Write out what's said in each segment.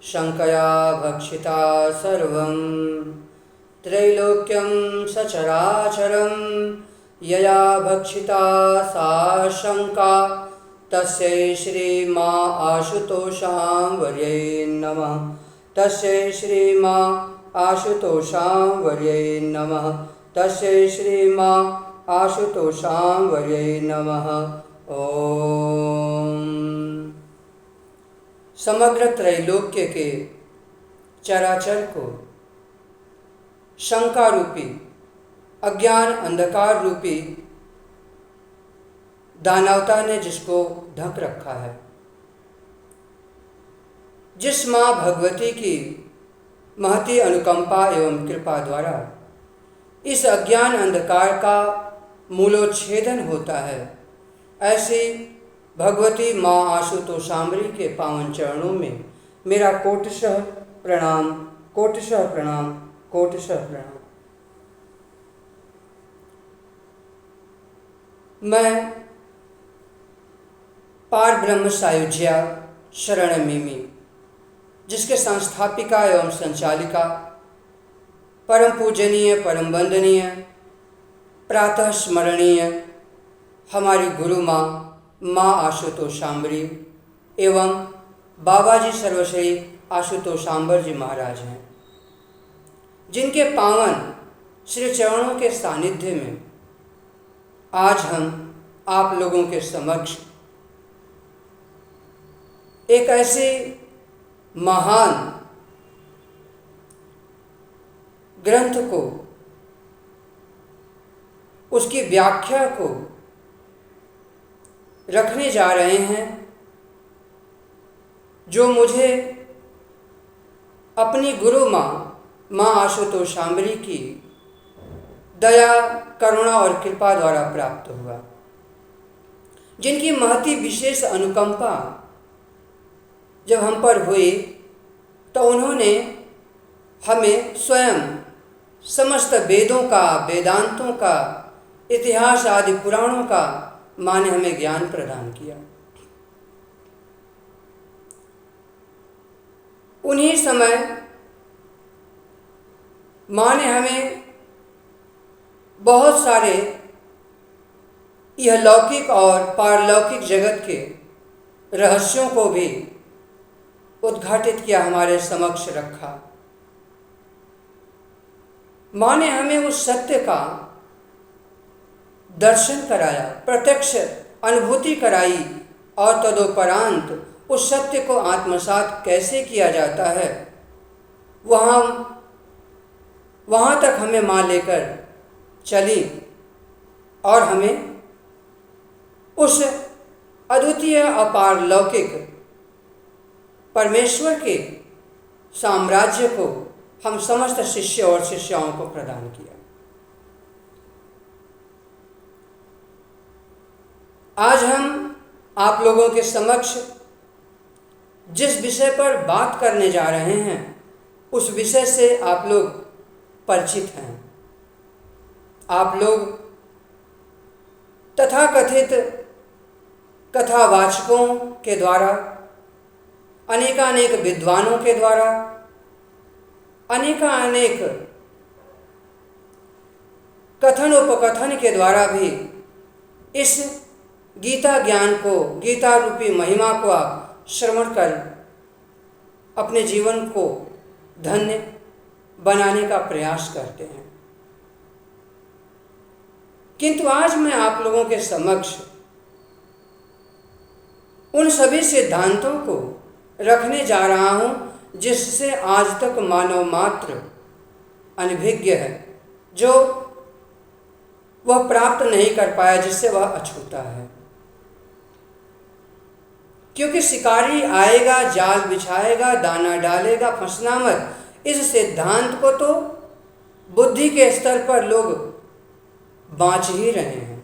शङ्कया भक्षिता सर्वं त्रैलोक्यं सचराचरं यया भक्षिता सा शङ्का तस्यै श्रीमा आशुतोषांवर्यै नमः। तस्यै श्रीमा आशुतोषांवर्यै नमः। तस्यै श्रीमा आशुतोषांवर्यै नमः। ओम। समग्र त्रैलोक्य के चराचर को शंका रूपी, अज्ञान अंधकार रूपी दानवता ने जिसको ढक रखा है, जिस माँ भगवती की महती अनुकंपा एवं कृपा द्वारा इस अज्ञान अंधकार का मूलोच्छेदन होता है, ऐसी भगवती माँ आशुतोषांबरी के पावन चरणों में मेरा कोटशः प्रणाम, कोटशः प्रणाम, कोटशः प्रणाम। मैं पार ब्रह्म सायुज्या शरण मिमी, जिसके संस्थापिका एवं संचालिका परम पूजनीय, परम वंदनीय, प्रातः स्मरणीय हमारी गुरु माँ आशुतोषांबरी एवं बाबा जी सर्वश्री आशुतोषांबर जी महाराज हैं, जिनके पावन श्री चरणों के सानिध्य में आज हम आप लोगों के समक्ष एक ऐसे महान ग्रंथ को, उसकी व्याख्या को रखने जा रहे हैं, जो मुझे अपनी गुरु माँ आशुतोषांबरी की दया, करुणा और कृपा द्वारा प्राप्त हुआ, जिनकी महती विशेष अनुकंपा जब हम पर हुई तो उन्होंने हमें स्वयं समस्त वेदों का, वेदांतों का, इतिहास आदि पुराणों का माँ ने हमें ज्ञान प्रदान किया। उन्हीं समय माँ ने हमें बहुत सारे यह लौकिक और पारलौकिक जगत के रहस्यों को भी उद्घाटित किया, हमारे समक्ष रखा। माँ ने हमें उस सत्य का दर्शन कराया, प्रत्यक्ष अनुभूति कराई और तदोपरांत उस सत्य को आत्मसात कैसे किया जाता है, वहाँ तक हमें माँ लेकर चली और हमें उस अद्वितीय अपारलौकिक परमेश्वर के साम्राज्य को हम समस्त शिष्य और शिष्याओं को प्रदान किया। आज हम आप लोगों के समक्ष जिस विषय पर बात करने जा रहे हैं, उस विषय से आप लोग परिचित हैं। आप लोग तथाकथित कथावाचकों के द्वारा, अनेकानेक विद्वानों के द्वारा, अनेकानेक कथन उपकथन के द्वारा भी इस गीता ज्ञान को, गीता रूपी महिमा को आप श्रवण कर अपने जीवन को धन्य बनाने का प्रयास करते हैं। किंतु आज मैं आप लोगों के समक्ष उन सभी सिद्धांतों को रखने जा रहा हूं जिससे आज तक मानव मात्र अनभिज्ञ है, जो वह प्राप्त नहीं कर पाया, जिससे वह अछूता है। क्योंकि शिकारी आएगा, जाल बिछाएगा, दाना डालेगा, फंसना मत, इस सिद्धांत को तो बुद्धि के स्तर पर लोग बाँच ही रहे हैं।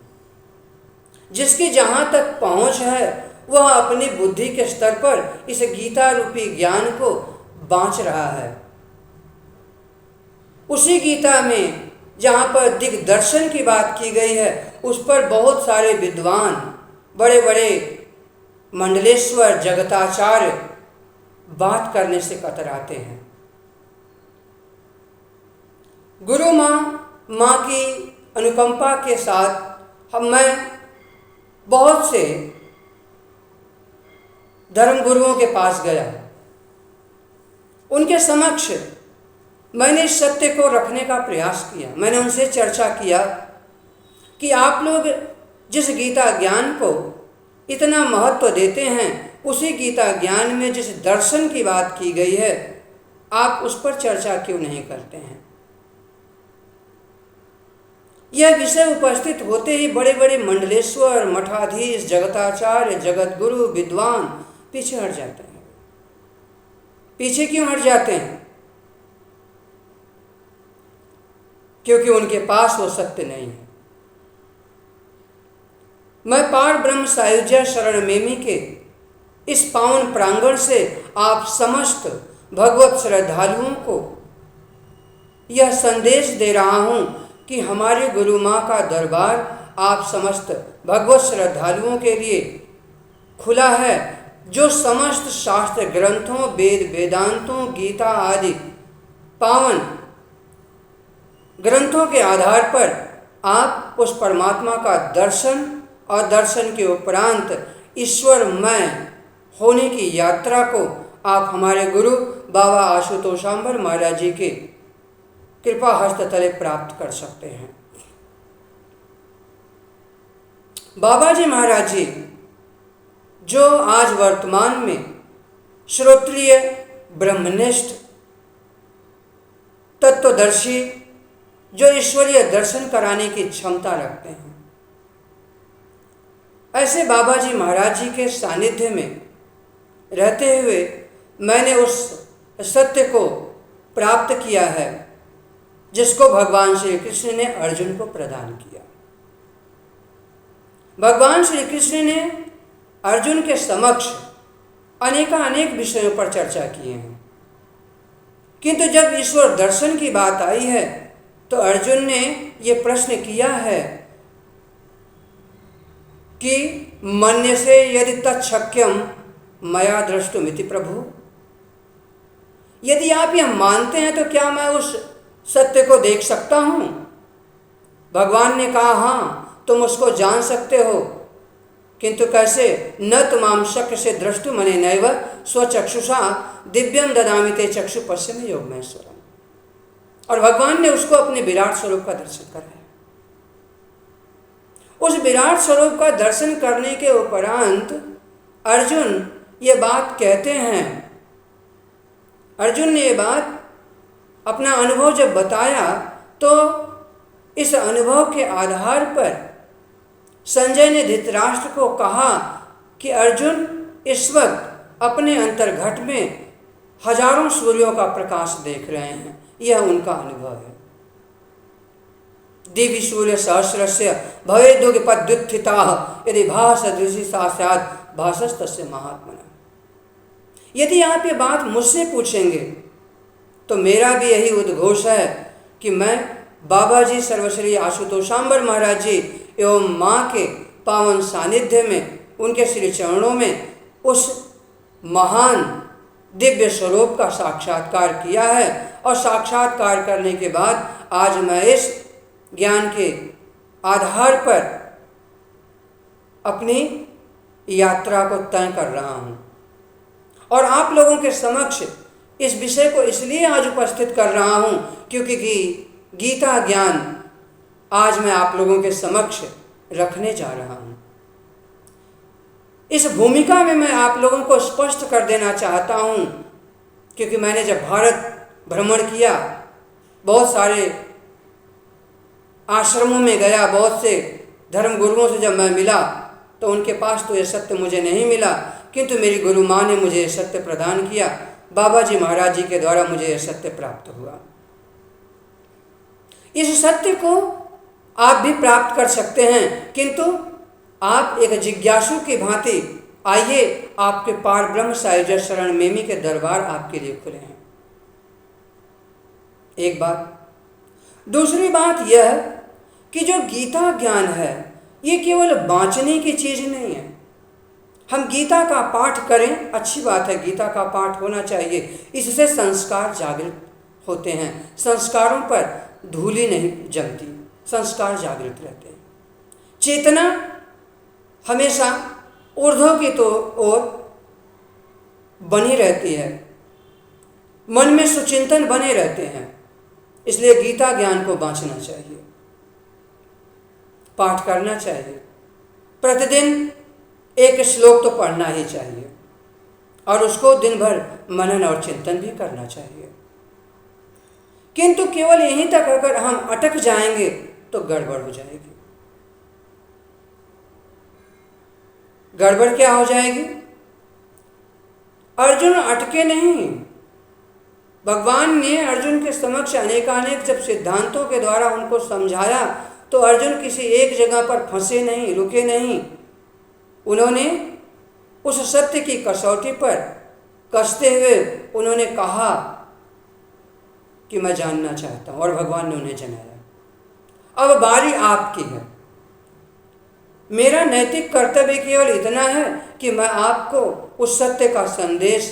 जिसकी जहाँ तक पहुँच है वह अपनी बुद्धि के स्तर पर इस गीता रूपी ज्ञान को बाँच रहा है। उसी गीता में जहाँ पर दिग्दर्शन की बात की गई है, उस पर बहुत सारे विद्वान, बड़े बड़े मंडलेश्वर, जगताचार्य बात करने से कतराते हैं। गुरु माँ की अनुकंपा के साथ मैं बहुत से धर्म गुरुओं के पास गया। उनके समक्ष मैंने इस सत्य को रखने का प्रयास किया। मैंने उनसे चर्चा किया कि आप लोग जिस गीता ज्ञान को इतना महत्व देते हैं, उसी गीता ज्ञान में जिस दर्शन की बात की गई है, आप उस पर चर्चा क्यों नहीं करते हैं। यह विषय उपस्थित होते ही बड़े बड़े मंडलेश्वर, मठाधीश, जगताचार्य, जगतगुरु, विद्वान पीछे हट जाते हैं। पीछे क्यों हट जाते हैं? क्योंकि उनके पास वो सत्य नहीं है। मैं पार ब्रह्म सायुज्य शरण मेमी के इस पावन प्रांगण से आप समस्त भगवत श्रद्धालुओं को यह संदेश दे रहा हूं कि हमारे गुरु माँ का दरबार आप समस्त भगवत श्रद्धालुओं के लिए खुला है, जो समस्त शास्त्र ग्रंथों, वेद वेदांतों, गीता आदि पावन ग्रंथों के आधार पर आप उस परमात्मा का दर्शन और दर्शन के उपरांत ईश्वरमय होने की यात्रा को आप हमारे गुरु बाबा आशुतोषांबर महाराज जी के कृपा हस्त तले प्राप्त कर सकते हैं। बाबा जी महाराज जी जो आज वर्तमान में श्रोत्रिय, ब्रह्मनिष्ठ, तत्वदर्शी, जो ईश्वरीय दर्शन कराने की क्षमता रखते हैं, ऐसे बाबा जी महाराज जी के सानिध्य में रहते हुए मैंने उस सत्य को प्राप्त किया है जिसको भगवान श्री कृष्ण ने अर्जुन को प्रदान किया। भगवान श्री कृष्ण ने अर्जुन के समक्ष अनेक विषयों पर चर्चा किए हैं, किंतु जब ईश्वर दर्शन की बात आई है तो अर्जुन ने ये प्रश्न किया है कि मन्य से यदि तच्छक्यम मया द्रष्टुमिति प्रभु, यदि आप यह मानते हैं तो क्या मैं उस सत्य को देख सकता हूं? भगवान ने कहा, हाँ तुम उसको जान सकते हो, किंतु कैसे? न तुमाम शक्य से द्रष्टु मने नैव स्वचक्षुषा दिव्यम ददामि ते चक्षु पश्चिम योगमेश्वरम। और भगवान ने उसको अपने विराट स्वरूप का दर्शन कराया। उस विराट स्वरूप का दर्शन करने के उपरांत अर्जुन ये बात कहते हैं, अर्जुन ने ये बात अपना अनुभव जब बताया तो इस अनुभव के आधार पर संजय ने धृतराष्ट्र को कहा कि अर्जुन इस वक्त अपने अंतर्घट में हजारों सूर्यों का प्रकाश देख रहे हैं, यह उनका अनुभव है। दिव्य सूर्य सहस्रस्य भवेद्युगपद्युत्थिताः यदि भासदृशि सा स्यात् भासस्तस्य महात्मनः। यदि आप ये बात मुझसे पूछेंगे तो मेरा भी यही उद्घोष है कि मैं बाबा जी सर्वश्री आशुतोषांबर महाराज जी एवं माँ के पावन सानिध्य में, उनके श्री चरणों में उस महान दिव्य स्वरूप का साक्षात्कार किया है। और साक्षात्कार करने के बाद आज मैं इस ज्ञान के आधार पर अपनी यात्रा को तय कर रहा हूँ और आप लोगों के समक्ष इस विषय को इसलिए आज उपस्थित कर रहा हूँ क्योंकि गीता ज्ञान आज मैं आप लोगों के समक्ष रखने जा रहा हूँ। इस भूमिका में मैं आप लोगों को स्पष्ट कर देना चाहता हूँ, क्योंकि मैंने जब भारत भ्रमण किया, बहुत सारे आश्रमों में गया, बहुत से धर्म गुरुओं से जब मैं मिला तो उनके पास तो ये सत्य मुझे नहीं मिला, किंतु मेरी गुरु माँ ने मुझे ये सत्य प्रदान किया। बाबा जी महाराज जी के द्वारा मुझे यह सत्य प्राप्त हुआ। इस सत्य को आप भी प्राप्त कर सकते हैं, किंतु आप एक जिज्ञासु की भांति आइए, आपके पार ब्रह्म सायुज्य शरण मेमी के दरबार आपके लिए खुले हैं। एक बात। दूसरी बात यह कि जो गीता ज्ञान है ये केवल बांचने की चीज नहीं है। हम गीता का पाठ करें, अच्छी बात है, गीता का पाठ होना चाहिए। इससे संस्कार जागृत होते हैं, संस्कारों पर धूली नहीं जमती, संस्कार जागृत रहते हैं। चेतना हमेशा ऊर्ध्व की तो ओर बनी रहती है, मन में सुचिंतन बने रहते हैं। इसलिए गीता ज्ञान को बांचना चाहिए, पाठ करना चाहिए, प्रतिदिन एक श्लोक तो पढ़ना ही चाहिए और उसको दिन भर मनन और चिंतन भी करना चाहिए। किंतु केवल यहीं तक अगर हम अटक जाएंगे तो गड़बड़ हो जाएगी। गड़बड़ क्या हो जाएगी? अर्जुन अटके नहीं। भगवान ने अर्जुन के समक्ष अनेकानेक जब सिद्धांतों के द्वारा उनको समझाया तो अर्जुन किसी एक जगह पर फंसे नहीं, रुके नहीं। उन्होंने उस सत्य की कसौटी पर कसते हुए उन्होंने कहा कि मैं जानना चाहता हूं, और भगवान ने उन्हें जनाया। अब बारी आपकी है। मेरा नैतिक कर्तव्य केवल इतना है कि मैं आपको उस सत्य का संदेश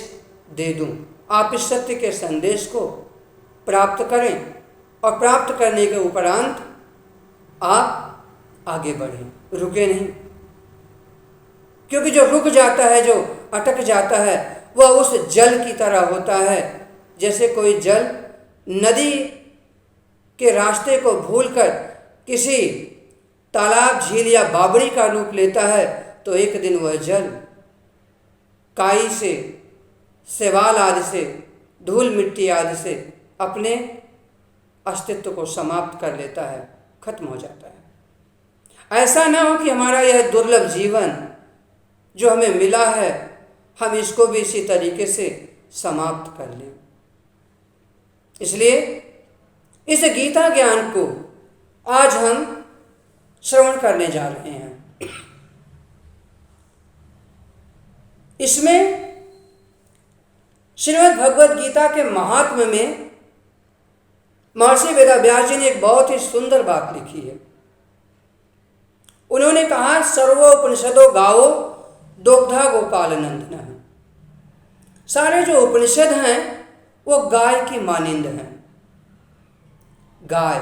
दे दूं। आप इस सत्य के संदेश को प्राप्त करें और प्राप्त करने के उपरांत आप आगे बढ़ें, रुके नहीं। क्योंकि जो रुक जाता है, जो अटक जाता है, वह उस जल की तरह होता है जैसे कोई जल नदी के रास्ते को भूलकर किसी तालाब, झील या बावड़ी का रूप लेता है तो एक दिन वह जल काई से, शैवाल आदि से, धूल मिट्टी आदि से अपने अस्तित्व को समाप्त कर लेता है, खत्म हो जाता है। ऐसा ना हो कि हमारा यह दुर्लभ जीवन जो हमें मिला है, हम इसको भी इसी तरीके से समाप्त कर लें। इसलिए इस गीता ज्ञान को आज हम श्रवण करने जा रहे हैं। इसमें श्रीमद् भगवद गीता के महात्म्य में महर्षि वेदव्यास जी ने एक बहुत ही सुंदर बात लिखी है। उन्होंने कहा, सर्वोपनिषदो गावो दुग्धा गोपाल नंदन। सारे जो उपनिषद हैं वो गाय की मानिंद हैं। गाय,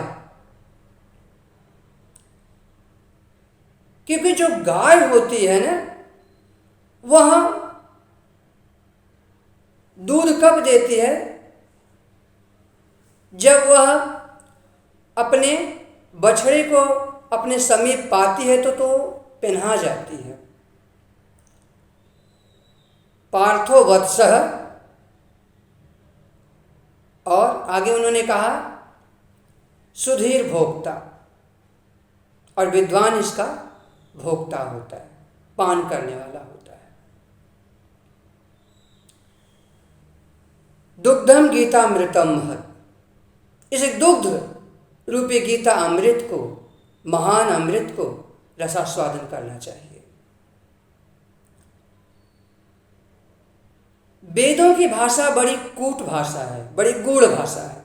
क्योंकि जो गाय होती है ना, वह दूध कब देती है? जब वह अपने बछड़े को अपने समीप पाती है तो पिन्हा जाती है। पार्थो वत्सः, और आगे उन्होंने कहा सुधीर भोक्ता, और विद्वान इसका भोक्ता होता है, पान करने वाला होता है। दुग्धम गीतामृतम महत्, इस दुग्ध रूपी गीता अमृत को, महान अमृत को रसास्वादन करना चाहिए। वेदों की भाषा बड़ी कूट भाषा है, बड़ी गूढ़ भाषा है,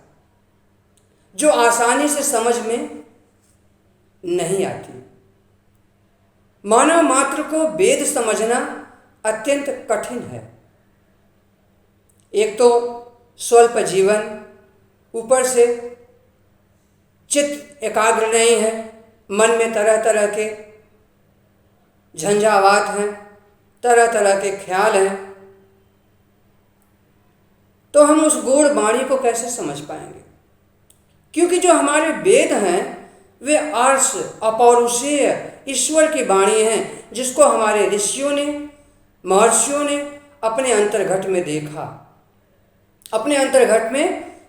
जो आसानी से समझ में नहीं आती। मानव मात्र को वेद समझना अत्यंत कठिन है। एक तो स्वल्प जीवन, ऊपर से चित्त एकाग्र नहीं है, मन में तरह तरह के झंझावात हैं, तरह तरह के ख्याल हैं, तो हम उस गूढ़ वाणी को कैसे समझ पाएंगे? क्योंकि जो हमारे वेद हैं वे आर्ष, अपौरुषेय ईश्वर की वाणी हैं, जिसको हमारे ऋषियों ने, महर्षियों ने अपने अंतर्घट में देखा, अपने अंतर्घट में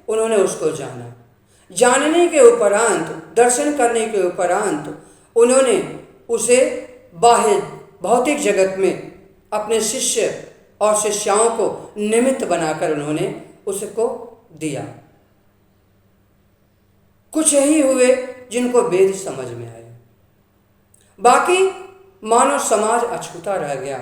उन्होंने उसको जाना। जानने के उपरांत, दर्शन करने के उपरांत उन्होंने उसे बाह्य भौतिक जगत में अपने शिष्य और शिष्याओं को निमित्त बनाकर उन्होंने उसको दिया। कुछ ही हुए जिनको वेद समझ में आए, बाकी मानव समाज अछूता रह गया।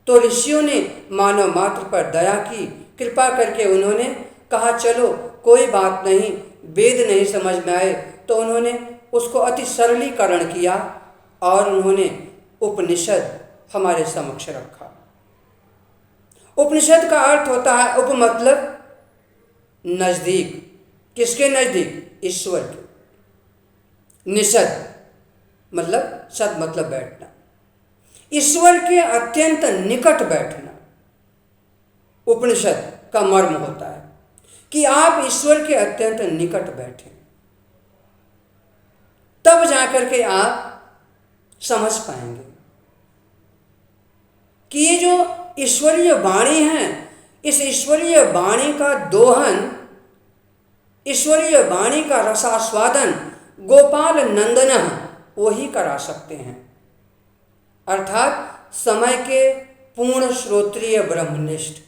तो ऋषियों ने मानव मात्र पर दया की, कृपा करके उन्होंने कहा चलो कोई बात नहीं, वेद नहीं समझ में आए तो उन्होंने उसको अति सरलीकरण किया और उन्होंने उपनिषद हमारे समक्ष रखा। उपनिषद का अर्थ होता है उप मतलब नजदीक। किसके नजदीक? ईश्वर के। निषद मतलब सद मतलब बैठना, ईश्वर के अत्यंत निकट बैठना उपनिषद का मर्म होता है कि आप ईश्वर के अत्यंत निकट बैठें, तब जाकर के आप समझ पाएंगे कि ये जो ईश्वरीय वाणी है, इस ईश्वरीय वाणी का दोहन, ईश्वरीय वाणी का रसास्वादन गोपाल नंदन वही करा सकते हैं, अर्थात समय के पूर्ण श्रोत्रिय ब्रह्मनिष्ठ।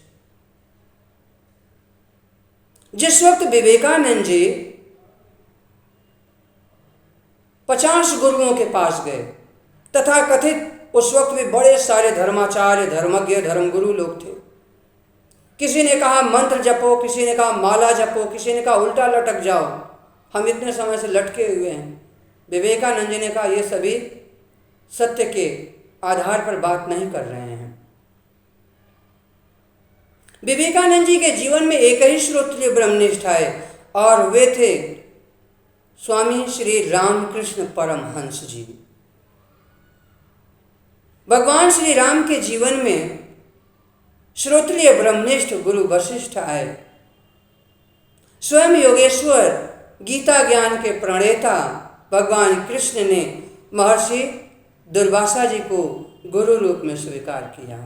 जिस वक्त विवेकानंद जी 50 गुरुओं के पास गए, तथा कथित उस वक्त भी बड़े सारे धर्माचार्य, धर्मज्ञ, धर्मगुरु लोग थे। किसी ने कहा मंत्र जपो, किसी ने कहा माला जपो, किसी ने कहा उल्टा लटक जाओ, हम इतने समय से लटके हुए हैं। विवेकानंद जी ने कहा ये सभी सत्य के आधार पर बात नहीं कर रहे हैं। विवेकानंद जी के जीवन में एक ही श्रोत्रिय ब्रह्मनिष्ठ आए और वे थे स्वामी श्री रामकृष्ण परमहंस जी। भगवान श्री राम के जीवन में श्रोत्रिय ब्रह्मनिष्ठ गुरु वशिष्ठ आए। स्वयं योगेश्वर गीता ज्ञान के प्रणेता भगवान कृष्ण ने महर्षि दुर्वासा जी को गुरु रूप में स्वीकार किया।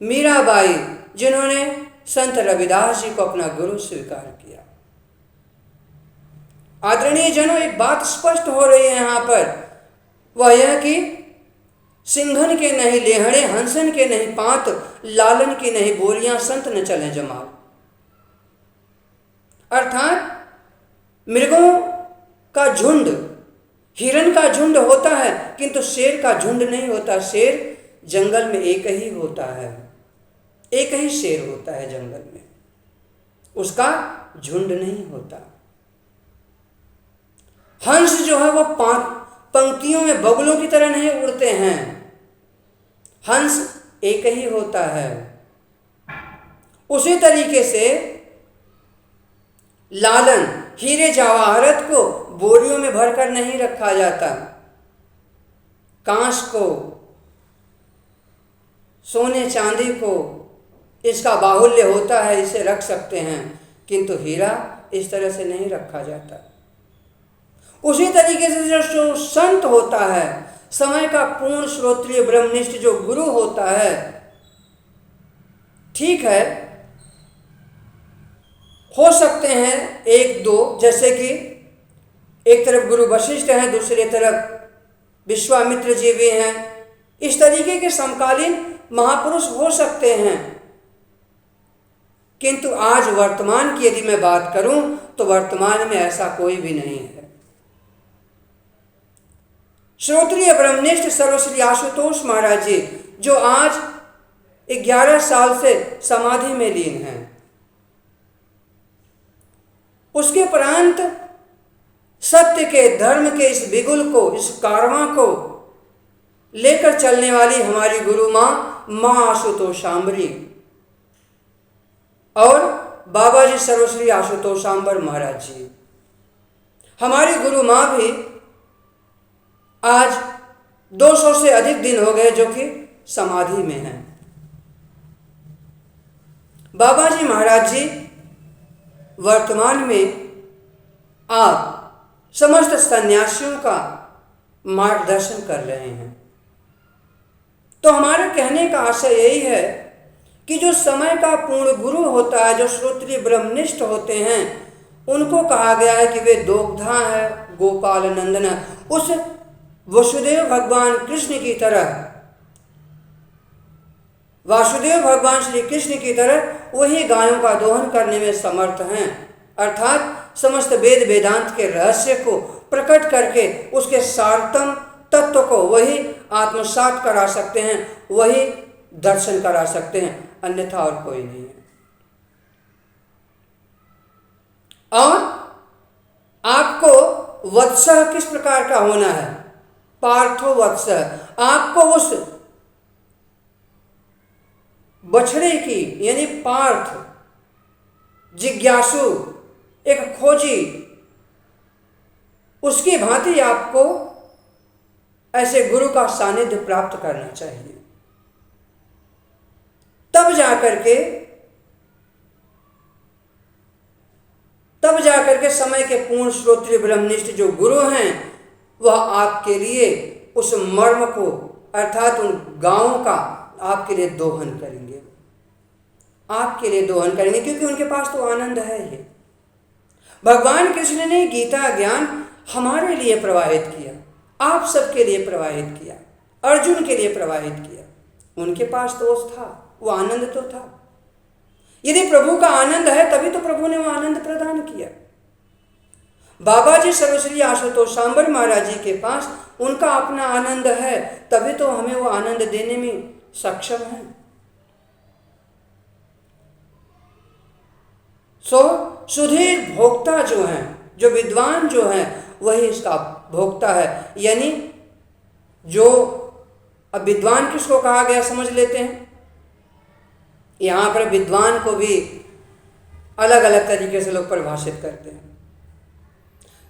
मीराबाई जिन्होंने संत रविदास जी को अपना गुरु स्वीकार किया। आदरणीय जनों, एक बात स्पष्ट हो रही है यहाँ पर, वह यह कि सिंघन के नहीं लेहड़े, हंसन के नहीं पात, लालन की नहीं बोलियां, संत न चले जमाल। अर्थात मृगों का झुंड, हिरण का झुंड होता है किंतु शेर का झुंड नहीं होता। शेर जंगल में एक ही होता है, एक ही शेर होता है जंगल में, उसका झुंड नहीं होता। हंस जो है वो पंक्तियों में बगुलों की तरह नहीं उड़ते हैं, हंस एक ही होता है। उसी तरीके से लालन, हीरे जवाहरत को बोरियों में भरकर नहीं रखा जाता, कांच को, सोने चांदी को इसका बाहुल्य होता है, इसे रख सकते हैं, किंतु हीरा इस तरह से नहीं रखा जाता। उसी तरीके से जो संत होता है, समय का पूर्ण श्रोत्रिय ब्रह्मनिष्ठ जो गुरु होता है, ठीक है, हो सकते हैं एक दो, जैसे कि एक तरफ गुरु वशिष्ठ हैं, दूसरी तरफ विश्वामित्र जी भी हैं, इस तरीके के समकालीन महापुरुष हो सकते हैं। किंतु आज वर्तमान की यदि मैं बात करूं तो वर्तमान में ऐसा कोई भी नहीं है। श्रोत्रिय ब्रह्मनिष्ठ सर्वश्री आशुतोष महाराज जी, जो आज 11 साल से समाधि में लीन हैं, उसके उपरांत सत्य के, धर्म के इस बिगुल को, इस कारवां को लेकर चलने वाली हमारी गुरु मां आशुतोषांबरी और बाबा जी सर्वश्री आशुतोषांबर महाराज जी, हमारी गुरु मां भी आज 200 से अधिक दिन हो गए जो कि समाधि में हैं। बाबा जी महाराज जी वर्तमान में आप समस्त सन्यासियों का मार्गदर्शन कर रहे हैं। तो हमारे कहने का आशय यही है कि जो समय का पूर्ण गुरु होता है, जो श्रोत्रिय ब्रह्मनिष्ठ होते हैं, उनको कहा गया है कि वे दोग्धा है, गोपाल नंदन है। उस वसुदेव भगवान कृष्ण की तरह, वासुदेव भगवान श्री कृष्ण की तरह वही गायों का दोहन करने में समर्थ हैं, अर्थात समस्त वेद वेदांत के रहस्य को प्रकट करके उसके सारतम तत्व को वही आत्मसात करा सकते हैं, वही दर्शन करा सकते हैं, अन्यथा और कोई नहीं है। और आपको वत्सः किस प्रकार का होना है? पार्थो वत्सः। आपको उस बछड़े की यानी पार्थ, जिज्ञासु, एक खोजी, उसकी भांति आपको ऐसे गुरु का सानिध्य प्राप्त करना चाहिए। तब जाकर के समय के पूर्ण श्रोत्रिय ब्रह्मनिष्ठ जो गुरु हैं वह आपके लिए उस मर्म को अर्थात उन गांवों का आपके लिए दोहन करेंगे, क्योंकि उनके पास तो आनंद है ही। भगवान कृष्ण ने गीता ज्ञान हमारे लिए प्रवाहित किया, आप सबके लिए प्रवाहित किया, अर्जुन के लिए प्रवाहित किया। उनके पास तो था, वो आनंद तो था। यदि प्रभु का आनंद है तभी तो प्रभु ने वो आनंद प्रदान किया। बाबा जी सर्वश्री आशुतोष सांबर महाराज जी के पास उनका अपना आनंद है, तभी तो हमें वो आनंद देने में सक्षम है। सुधीर भोक्ता जो हैं, जो विद्वान जो हैं, वही इसका भोक्ता है। यानी जो, अब विद्वान किसको कहा गया समझ लेते हैं। यहाँ पर विद्वान को भी अलग अलग तरीके से लोग परिभाषित करते हैं।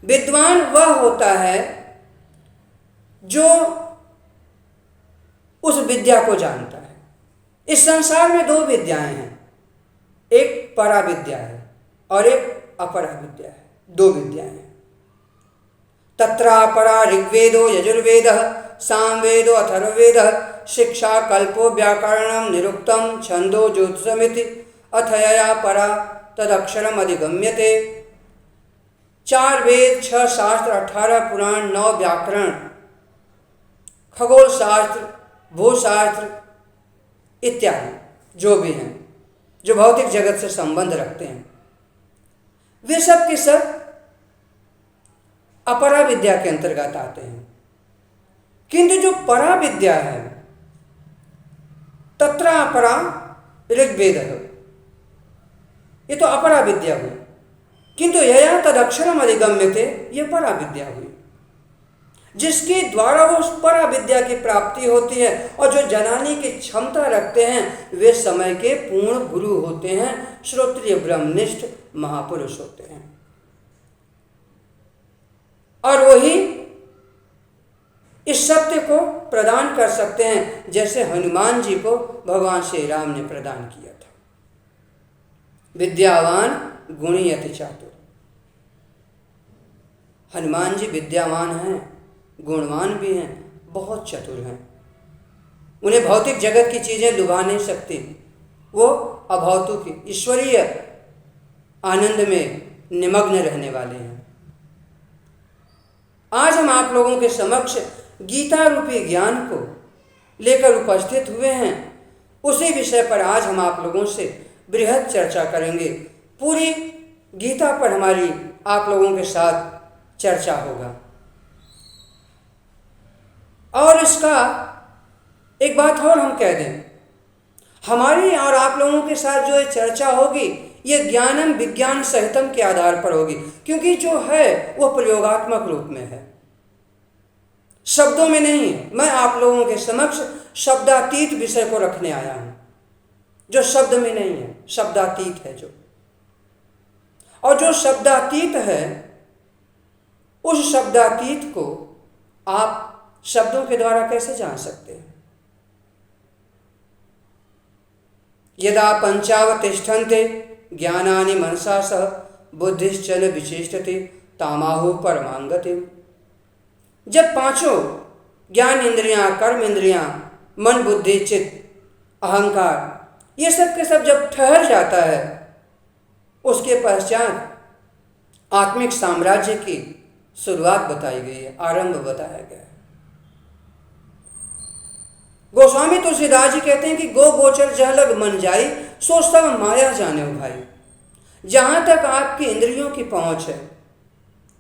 विद्वान वह होता है जो उस विद्या को जानता है। इस संसार में दो विद्याएं हैं, एक परा विद्या है और एक अपरा विद्या है। दो विद्याएं हैं। तत्रा परा ऋग्वेदो यजुर्वेदः सामवेदो अथर्ववेदः शिक्षा कल्पो व्याकरणम निरुक्तम छंदो ज्योतिषमिति अथयया परा तदक्षरम अधिगम्यते। 4 वेद, 6 शास्त्र, 18 पुराण, 9 व्याकरण, खगोल शास्त्र, भूशास्त्र इत्यादि जो भी हैं, जो भौतिक जगत से संबंध रखते हैं, वे सब के सब अपरा विद्या के अंतर्गत आते हैं। किंतु जो परा विद्या है, तत्र अपरा ऋग्वेद है, ये तो अपरा विद्या हुई। किंतु यया तदक्षरम अधिगम्यते, ये परा विद्या हुई, जिसके द्वारा वो उस परा विद्या की प्राप्ति होती है। और जो जनाने की क्षमता रखते हैं वे समय के पूर्ण गुरु होते हैं, श्रोत्रिय ब्रह्मनिष्ठ महापुरुष होते हैं। और वही इस सत्य को प्रदान कर सकते हैं, जैसे हनुमान जी को भगवान श्री राम ने प्रदान किया था। विद्यावान गुणी अति चातुर। हनुमान जी विद्यावान हैं, गुणवान भी हैं, बहुत चतुर हैं। उन्हें भौतिक जगत की चीजें लुभा नहीं सकती, वो अभौतिक ईश्वरीय आनंद में निमग्न रहने वाले हैं। आज हम आप लोगों के समक्ष गीता रूपी ज्ञान को लेकर उपस्थित हुए हैं। उसी विषय पर आज हम आप लोगों से बृहद चर्चा करेंगे। पूरी गीता पर हमारी आप लोगों के साथ चर्चा होगा। और इसका एक बात और हम कह दें, हमारी और आप लोगों के साथ जो चर्चा होगी ये ज्ञानम विज्ञान सहितम के आधार पर होगी, क्योंकि जो है वो प्रयोगात्मक रूप में है, शब्दों में नहीं है। मैं आप लोगों के समक्ष शब्दातीत विषय को रखने आया हूं, जो शब्द में नहीं है, शब्दातीत है जो। और जो शब्दातीत है, उस शब्दातीत को आप शब्दों के द्वारा कैसे जान सकते हैं। यदा पंचावतिष्ठन्ते ज्ञानानि मनसा सह बुद्धिश्चन विचेष्टते तामाहु परमांगतिम। जब पांचों ज्ञान इंद्रियां, कर्म इंद्रियां, मन, बुद्धि, चित्त, अहंकार, ये सब के सब जब ठहर जाता है, उसके पश्चात आत्मिक साम्राज्य की शुरुआत बताई गई है, आरंभ बताया गया है। गोस्वामी तुलसीदास जी कहते हैं कि गो गोचर जह लग मन जाई, सो सब माया जाने भाई। जहाँ तक आपकी इंद्रियों की पहुँच है,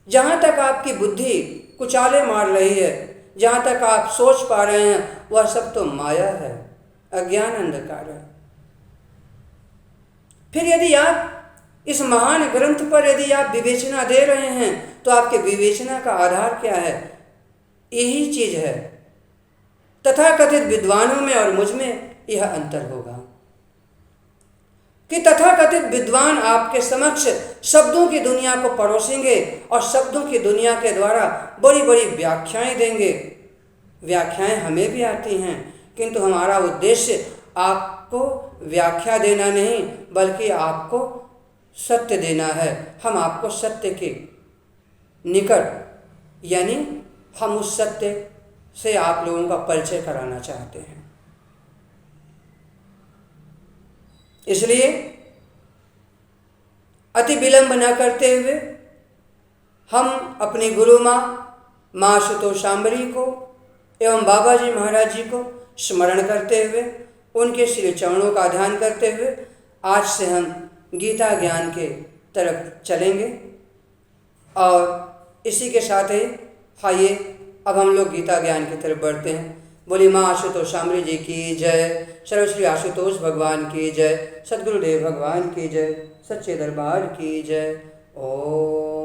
जहाँ तक आपकी बुद्धि कुचाले मार रही है, जहाँ तक आप सोच पा रहे हैं, वह सब तो माया है, अज्ञान अंधकार है। फिर यदि आप इस महान ग्रंथ पर यदि आप विवेचना दे रहे हैं, तो आपके विवेचना का आधार क्या है? यही चीज है। तथाकथित विद्वानों में और मुझ में यह अंतर होगा। कि तथाकथित विद्वान आपके समक्ष शब्दों की दुनिया को परोसेंगे और शब्दों की दुनिया के द्वारा बड़ी बड़ी व्याख्याएं देंगे। व्याख्याएं हमें भी आती हैं, किंतु हमारा उद्देश्य आपको व्याख्या देना नहीं, बल्कि आपको सत्य देना है। हम आपको सत्य के निकट, यानी हम उस सत्य से आप लोगों का परिचय कराना चाहते हैं। इसलिए अति विलंब न करते हुए हम अपनी गुरु माँ आशुतोषांबरी को एवं बाबा जी महाराज जी को स्मरण करते हुए, उनके श्री चरणों का ध्यान करते हुए आज से हम गीता ज्ञान के तरफ चलेंगे। और इसी के साथ ही आइए अब हम लोग गीता ज्ञान की तरफ बढ़ते हैं। बोली माँ आशुतोषांबरी जी की जय, सर्वश्री आशुतोष भगवान की जय, सद्गुरुदेव भगवान की जय, सच्चे दरबार की जय। ओम।